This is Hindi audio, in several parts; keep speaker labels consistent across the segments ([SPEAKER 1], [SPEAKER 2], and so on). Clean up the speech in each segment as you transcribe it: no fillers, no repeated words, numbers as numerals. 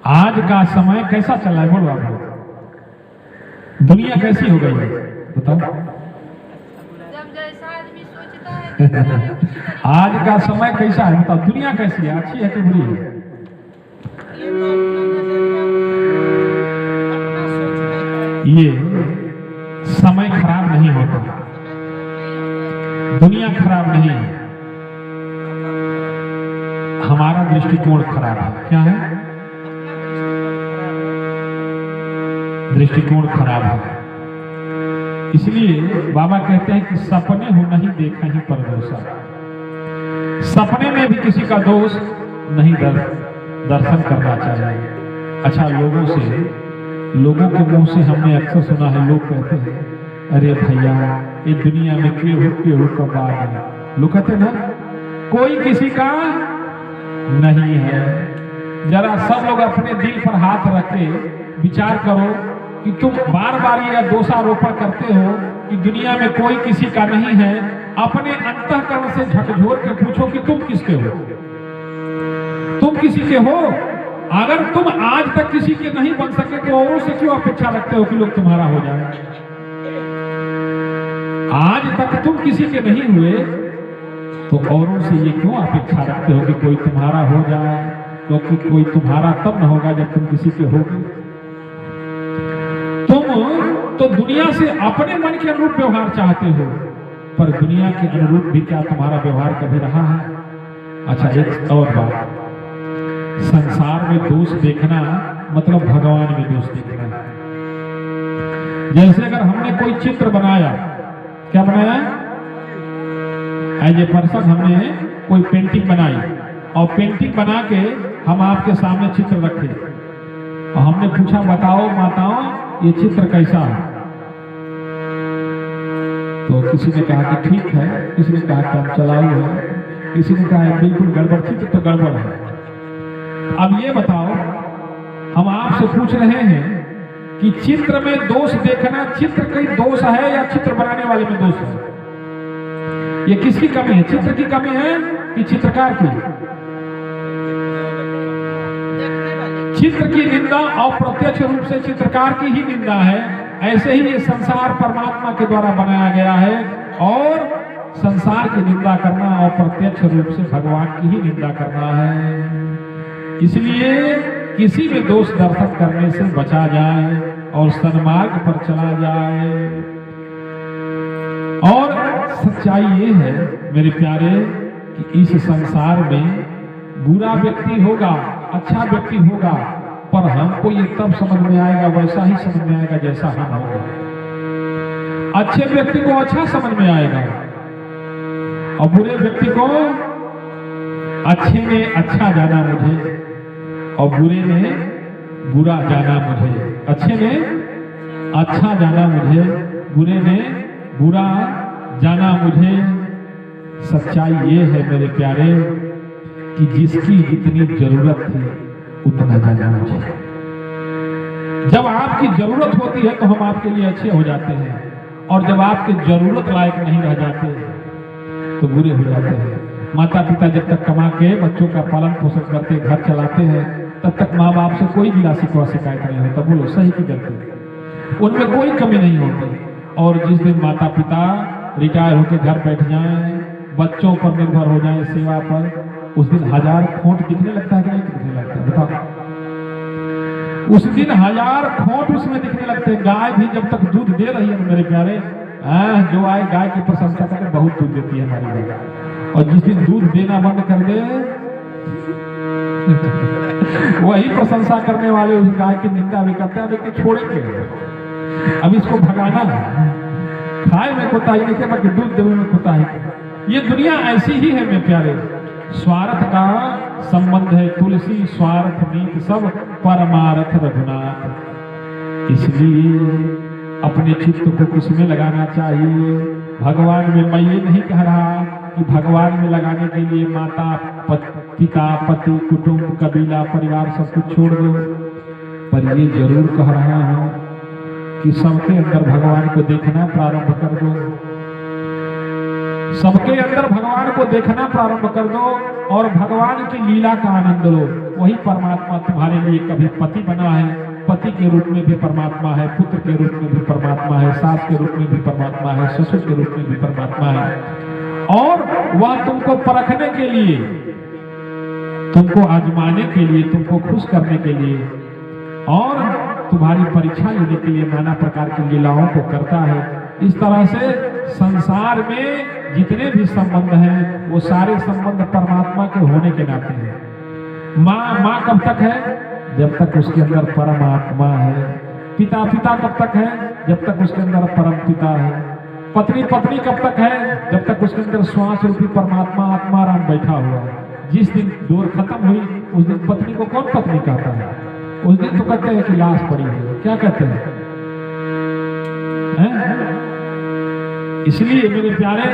[SPEAKER 1] आज का समय कैसा चल रहा है? बोलो आप, दुनिया कैसी हो गई है बताओ।
[SPEAKER 2] जब जैसा आदमी सोचता है
[SPEAKER 1] आज का समय कैसा है बताओ, दुनिया कैसी है, अच्छी है कि बुरी है?
[SPEAKER 2] ये तो अपना सोचने का
[SPEAKER 1] ये समय खराब नहीं होता, दुनिया खराब नहीं है, हमारा दृष्टिकोण खराब है। क्या है? दृष्टिकोण खराब है। इसलिए बाबा कहते हैं कि सपने हो नहीं देखा ही परदोषा, सपने में भी किसी का दोष नहीं दर्शन करना चाहिए। अच्छा, लोगों के मुंह से हमने अक्सर सुना है, लोग कहते हैं अरे भैया ये दुनिया में केहू का बात है। लोग कहते हैं ना, कोई किसी का नहीं है। जरा सब लोग अपने दिल पर हाथ रख के विचार करो कि तुम बार बार यह दोषारोपण करते हो कि दुनिया में कोई किसी का नहीं है। अपने अंतःकरण से झकझोर के पूछो कि तुम किसके हो, तुम किसी के हो। अगर तुम आज तक किसी के नहीं बन सके तो औरों से क्यों अपेक्षा रखते हो कि लोग तुम्हारा हो जाए? आज तक तुम किसी के नहीं हुए तो औरों से ये क्यों अपेक्षा रखते हो कि कोई तुम्हारा हो जाए? क्योंकि कोई तुम्हारा तब न होगा जब तुम किसी के होगे। तुम तो दुनिया से अपने मन के अनुरूप व्यवहार चाहते हो, पर दुनिया के अनुरूप भी क्या तुम्हारा व्यवहार कभी रहा है? अच्छा, एक और बात, संसार में दोष देखना मतलब भगवान में दोष देखना है। जैसे अगर हमने कोई चित्र बनाया, क्या बनाया? एज ए पर्सन हमने कोई पेंटिंग बनाई और पेंटिंग बना के हम आपके सामने चित्र रखे और हमने पूछा बताओ माताओं ये चित्र कैसा है? तो किसी ने कहा कि ठीक है, किसी ने कहा कि हम चलाऊ है, किसी ने कहा बिल्कुल गड़बड़, चित्र तो गड़बड़ है। अब ये बताओ, हम आपसे पूछ रहे हैं कि चित्र में दोष देखना, चित्र का दोष है या चित्र बनाने वाले में दोष है? ये किसकी कमी है? चित्र की कमी है कि चित्रकार की? चित्र की निंदा अप्रत्यक्ष रूप से चित्रकार की ही निंदा है। ऐसे ही ये संसार परमात्मा के द्वारा बनाया गया है और संसार की निंदा करना अप्रत्यक्ष रूप से भगवान की ही निंदा करना है। इसलिए किसी में दोष दर्शन करने से बचा जाए और सन्मार्ग पर चला जाए। और सच्चाई ये है मेरे प्यारे कि इस संसार में बुरा व्यक्ति होगा, अच्छा व्यक्ति होगा, पर हमको ये तब समझ में आएगा, वैसा ही समझ में आएगा जैसा हम होगा। अच्छे व्यक्ति को अच्छा समझ में आएगा और बुरे व्यक्ति को अच्छे ने अच्छा जाना मुझे और बुरे ने बुरा जाना मुझे, अच्छे ने अच्छा जाना मुझे, बुरे ने बुरा जाना मुझे। सच्चाई ये है मेरे प्यारे कि जिसकी जितनी जरूरत थी उतना जाना मुझे। जब आपकी जरूरत होती है तो हम आपके लिए अच्छे हो जाते हैं और जब आपके जरूरत लायक नहीं रह जाते तो बुरे हो जाते हैं। माता पिता जब तक कमा के बच्चों का पालन पोषण करते, घर चलाते हैं, तब तक माँ बाप से कोई गिला शिकवा शिकायत नहीं होता। बोलो सही की करते, उनमें कोई कमी नहीं होती। और जिस दिन माता पिता रिटायर होकर घर बैठ जाएं, बच्चों पर निर्भर हो जाएं सेवा पर, उस दिन 1000 खोट दिखने लगता है कि नहीं दिखने लगता है? बताओ, उस दिन 1000 खोट उसमें दिखने लगते हैं। गाय भी जब तक दूध दे रही है मेरे प्यारे, जो आए गाय की प्रशंसा करके बहुत दूध देती है हमारी गाय, और जिस दिन दूध देना बंद कर दे वही प्रशंसा करने वाले उस गाय की निंदा भी करते हैं। अब इसको छोड़ेंगे, अब इसको भगाना है, खाए में कोताही नहीं बाकी दूध देने में कोताही। ये दुनिया ऐसी ही है मेरे प्यारे। स्वार्थ का संबंध है तुलसी, स्वार्थ नीत सब परमार्थ रघुनाथ। इसलिए अपने चित्त को किसमें लगाना चाहिए? भगवान में। मैं ये नहीं कह रहा कि भगवान में लगाने के लिए माता पिता पति कुटुंब कबीला परिवार सब कुछ छोड़ दो, पर ये जरूर कह रहा हूं कि सबके अंदर भगवान को देखना प्रारंभ कर दो। सबके अंदर भगवान को देखना प्रारंभ कर दो और भगवान की लीला का आनंद लो। वही परमात्मा तुम्हारे लिए कभी पति बना है, पति के रूप में भी परमात्मा है, पुत्र के रूप में भी परमात्मा है, सास के रूप में भी परमात्मा है, ससुर के रूप में भी परमात्मा है। और वह तुमको परखने के लिए, तुमको आजमाने के लिए, तुमको खुश करने के लिए और तुम्हारी परीक्षा लेने के लिए नाना प्रकार की लीलाओं को करता है। इस तरह से संसार में जितने भी संबंध हैं वो सारे संबंध परमात्मा के होने के नाते हैं। माँ कब तक है? जब तक उसके अंदर परमात्मा है। पिता कब तक है? जब तक उसके अंदर परम पिता है। पत्नी कब तक है? जब तक उसके अंदर श्वास रूपी परमात्मा आत्मा राम बैठा हुआ है। जिस दिन डोर खत्म हुई उस दिन पत्नी को कौन पत्नी कहता है? उस दिन तो कहते हैं कि लाश पड़ी है। क्या कहते हैं? इसलिए मेरे प्यारे,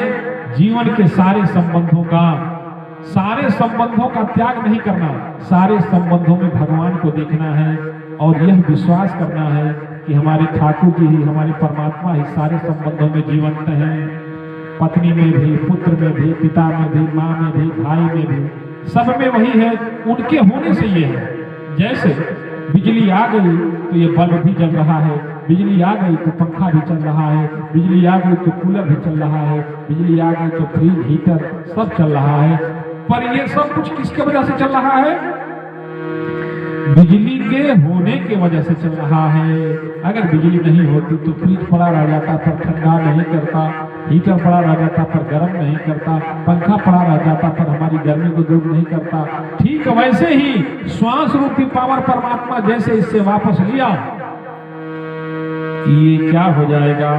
[SPEAKER 1] जीवन के सारे संबंधों का त्याग नहीं करना, सारे संबंधों में भगवान को देखना है और यह विश्वास करना है कि हमारे ठाकुर जी ही, हमारे परमात्मा ही सारे संबंधों में जीवंत हैं। पत्नी में भी, पुत्र में भी, पिता में भी, माँ में भी, भाई में भी, सब में वही है। उनके होने से ये है। जैसे बिजली आ गई तो ये बल्ब भी जल रहा है, बिजली आ गई तो पंखा भी चल रहा है, बिजली आ गई तो कूलर भी चल रहा है, बिजली आ गई तो फ्रिज, हीटर सब चल रहा है। पर ये सब कुछ किसके वजह से चल रहा है? बिजली के होने के वजह से चल रहा है। अगर बिजली नहीं होती तो फ्रिज पड़ा रह जाता पर ठंडा नहीं करता, हीटर पड़ा रह जाता पर गर्म नहीं करता, पंखा पड़ा रह जाता पर हमारी गर्मी को दूर नहीं करता। ठीक वैसे ही श्वास रूपी पावर परमात्मा जैसे इससे वापस लिया, ये क्या हो जाएगा?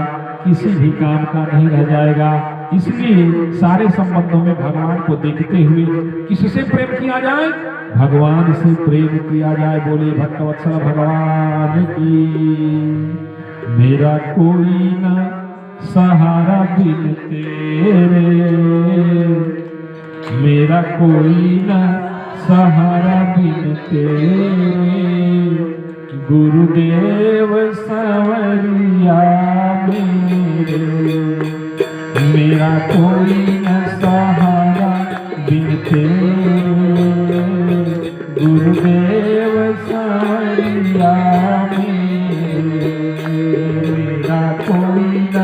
[SPEAKER 1] किसी भी काम का नहीं रह जाएगा। इसलिए सारे संबंधों में भगवान को देखते हुए किससे प्रेम किया जाए? भगवान से प्रेम किया जाए। बोले भक्तवत्सल भगवान की। मेरा कोई न सहारा बिन तेरे, मेरा कोई न सहारा बिन तेरे, गुरुदेव संवरिया मेरे। मेरा कोई न सहारा बिन तेरे, गुरुदेव संवरिया मेरे। मेरा कोई न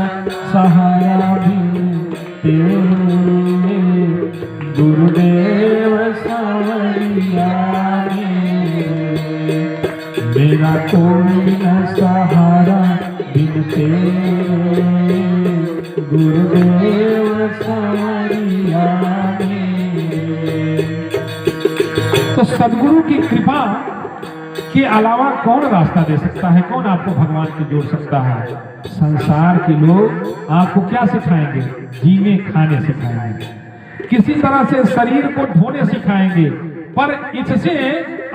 [SPEAKER 1] सहारा बिन तेरे, गुरुदेव संवरिया मेरे। मेरा कोई न सहारा बिन तेरे, गुरुदेव संवरिया मेरे। तो सदगुरु की कृपा के अलावा कौन रास्ता दे सकता है? कौन आपको भगवान से जोड़ सकता है? संसार के लोग आपको क्या सिखाएंगे? जीने खाने सिखाएंगे, किसी तरह से शरीर को ढोने सिखाएंगे, पर इससे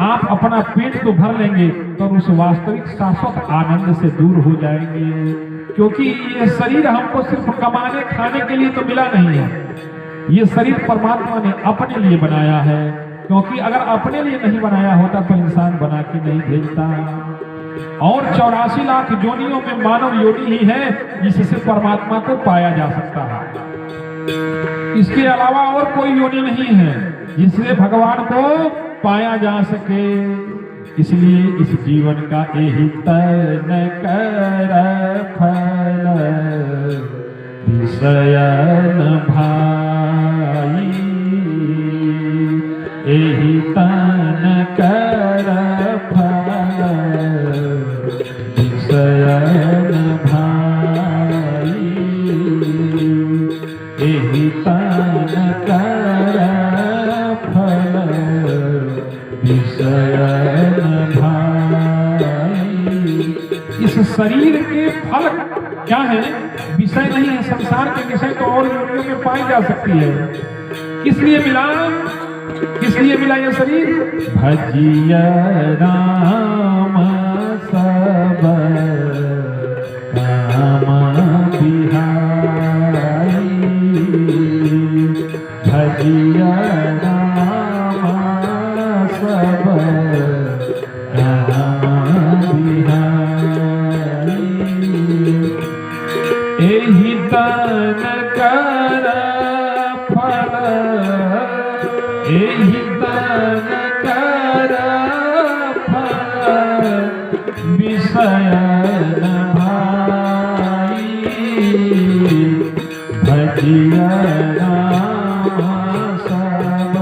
[SPEAKER 1] आप अपना पेट तो भर लेंगे पर उस वास्तविक शाश्वत आनंद से दूर हो जाएंगे। क्योंकि ये शरीर हमको सिर्फ कमाने खाने के लिए तो मिला नहीं है। ये शरीर परमात्मा ने अपने लिए बनाया है। क्योंकि अगर अपने लिए नहीं बनाया होता तो इंसान बना के नहीं भेजता। और 84 लाख योनियों में मानव योनि ही है जिससे परमात्मा को पाया जा सकता है। इसके अलावा और कोई योनि नहीं है जिससे भगवान को पाया जा सके। इसलिए इस जीवन का यही तय कर फल विषयन भाई, यही तन कर फल विषयन भाई, यही तन कर फल विषयन भाई। इस शरीर के फल क्या है? विषय नहीं है। संसार के विषय तो और योनियों में पाई जा सकती है। किस लिए मिला? किस लिए मिला यह शरीर? भजिया राम सब काम बिहारी, भजिया राम सब काम बिहारी, एहि तन कर फल, एहि तन कर विषय न भाई भजिया राम सब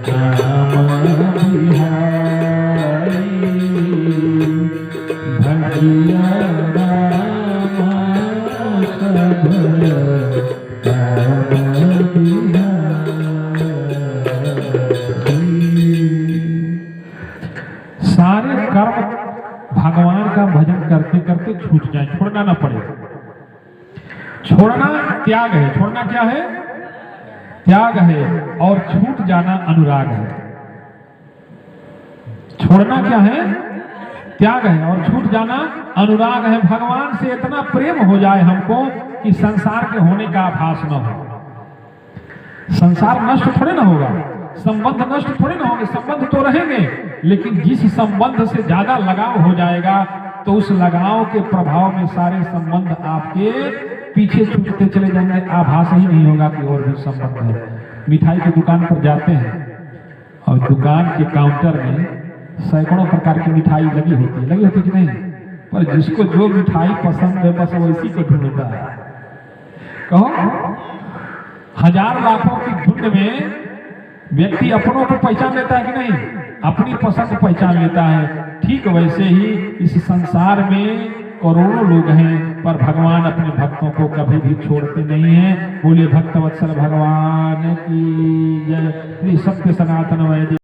[SPEAKER 1] नाम बिहारी भजिया राम सब सारे कर्म भगवान का भजन करते करते छूट जाए, छोड़ना ना पड़े। छोड़ना त्याग है, छोड़ना क्या है? त्याग है। और छूट जाना अनुराग है। छोड़ना क्या है? त्याग है। और छूट जाना अनुराग है। भगवान से इतना प्रेम हो जाए हमको कि संसार के होने का आभास न हो। संसार नष्ट थोड़े ना होगा, संबंध नष्ट थोड़े ना होंगे, संबंध तो रहेंगे, लेकिन जिस संबंध से ज्यादा लगाव हो जाएगा तो उस लगाव के प्रभाव में सारे संबंध आपके पीछे छूटते चले जाएंगे। आभास ही नहीं होगा कि और भी संबंध है। मिठाई की दुकान पर जाते हैं और दुकान के काउंटर में सैकड़ों प्रकार की मिठाई लगी होती कि नहीं? पर जिसको जो मिठाई पसंद है बस वैसी को ढूंढता है। कहो हजार लाखों की धुंध में व्यक्ति अपनों को पहचान लेता है कि नहीं? अपनी पसंद पहचान लेता है। ठीक वैसे ही इस संसार में करोड़ों लोग हैं, पर भगवान अपने भक्तों को कभी भी छोड़ते नहीं हैं। बोलिए भक्तवत्सल भगवान की जय। श्री सत्य सनातन वैदिक